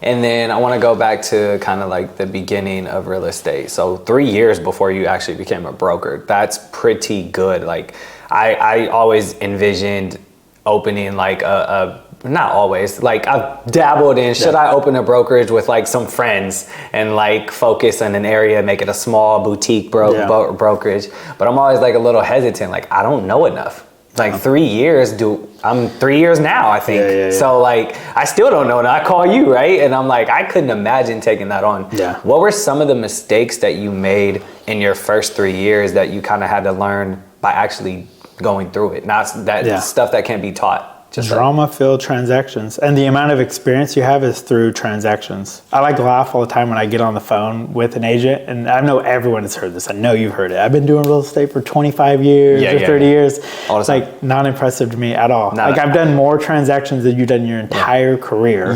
And then I want to go back to kind of like the beginning of real estate. So 3 years before you actually became a broker, that's pretty good. Like I always envisioned opening like not always, like I've dabbled in, should I open a brokerage with like some friends and like focus on an area, make it a small boutique brokerage. But I'm always like a little hesitant, like I don't know enough. Like 3 years, I'm 3 years now, I think. Yeah. So like, I still don't know, and I call you, right? And I'm like, I couldn't imagine taking that on. Yeah. What were some of the mistakes that you made in your first 3 years that you kind of had to learn by actually going through it? Not that stuff that can't be taught. Just drama-filled transactions. And the amount of experience you have is through transactions. I like to laugh all the time when I get on the phone with an agent, and I know everyone has heard this. I know you've heard it. I've been doing real estate for 25 years or 30 years. It's like not impressive to me at all. Like I've done more transactions than you've done your entire career,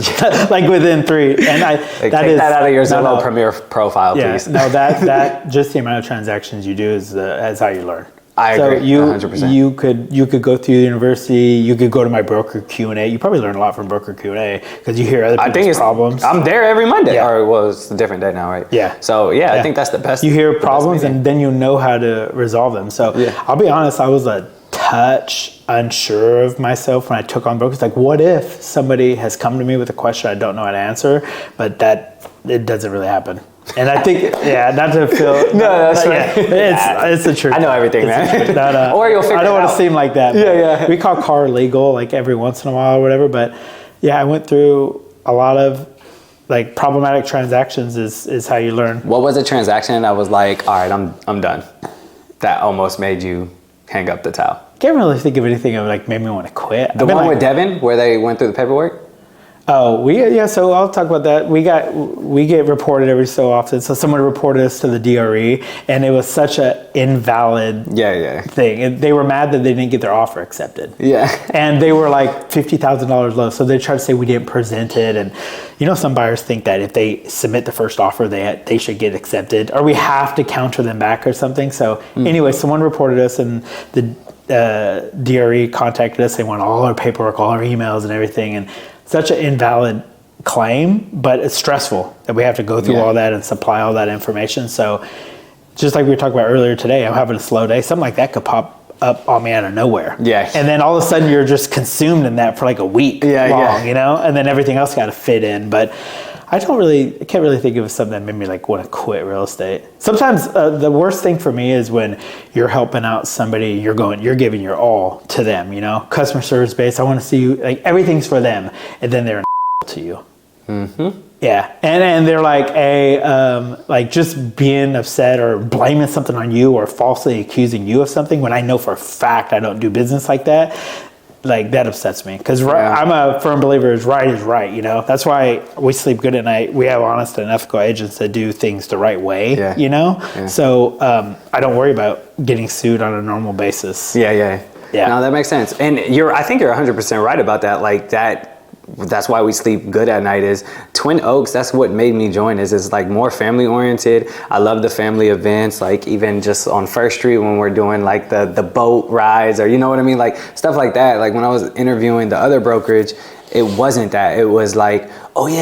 like within 3. And take that out of your Zillow Premier profile, please. No, that just the amount of transactions you do is how you learn. I agree, 100%. You could go through the university. You could go to my broker Q&A. You probably learn a lot from broker Q&A because you hear other people's problems. I'm there every Monday. Or it's a different day now, right? Yeah. So I think that's the best. You hear problems and then you know how to resolve them. So I'll be honest, I was a touch unsure of myself when I took on brokers. Like, what if somebody has come to me with a question I don't know how to answer, but that it doesn't really happen. And I think, not to feel... No, that's right. It's the truth. I know everything, man. Or you'll figure it out. I don't want to seem like that. We call car legal like every once in a while or whatever. But I went through a lot of like problematic transactions is how you learn. What was a transaction that was like, all right, I'm done? That almost made you hang up the towel? Can't really think of anything that like made me want to quit. The one with Devin where they went through the paperwork? Oh, so I'll talk about that. We get reported every so often. So someone reported us to the DRE, and it was such an invalid thing. And they were mad that they didn't get their offer accepted. Yeah. And they were like $50,000 low. So they tried to say we didn't present it. And some buyers think that if they submit the first offer, they should get accepted, or we have to counter them back or something. So anyway, someone reported us, and the DRE contacted us. They want all our paperwork, all our emails, and everything. And such an invalid claim, but it's stressful that we have to go through all that and supply all that information. So just like we were talking about earlier today, I'm having a slow day. Something like that could pop up on me out of nowhere. Yeah. And then all of a sudden you're just consumed in that for like a week long, and then everything else got to fit in. But I can't really think of something that made me like want to quit real estate. Sometimes the worst thing for me is when you're helping out somebody, you're giving your all to them, customer service based. I want to see you, like everything's for them, and then they're an to you. Mm-hmm. Yeah, and they're like like just being upset or blaming something on you or falsely accusing you of something when I know for a fact I don't do business like that. Like that upsets me because I'm a firm believer is right. That's why we sleep good at night. We have honest and ethical agents that do things the right way, So I don't worry about getting sued on a normal basis. Yeah. No, that makes sense. And I think you're 100% right about that. Like that's why we sleep good at night is Twin Oaks. That's what made me join is like more family oriented. I love the family events, like even just on First Street when we're doing like the boat rides or you know what I mean? Like stuff like that. Like when I was interviewing the other brokerage, it wasn't that. It was like, oh yeah,